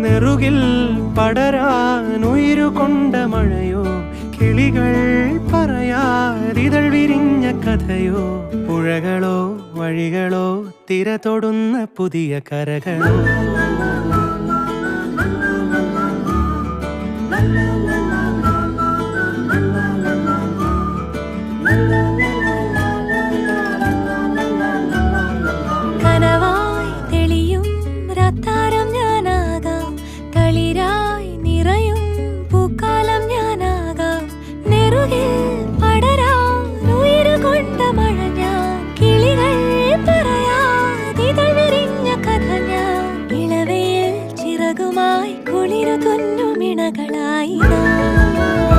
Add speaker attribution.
Speaker 1: നെറുകിൽ പടരാൻ ഉയരുകൊണ്ട മഴയോ, കിളികൾ പറയാതിതൾ വിരിഞ്ഞ കഥയോ, പുഴകളോ വഴികളോ തിര തൊടുന്ന പുതിയ കരകളോ.
Speaker 2: കനവായി തെളിയും രാത്താരം ഞാനാകാം, തളിരായി നിറയും പൂക്കാലം ഞാനാകാം. നെറുകിൽ പടരാൻ ഉയരുകൊണ്ട മഴ ഞാൻ, കിളികൾ പറയാതിതൾ വിരിഞ്ഞ കഥ ഞാൻ. ഇളവയിൽ ചിറകുമായി കുളിരു തുന്നുമിണകളായി നാം.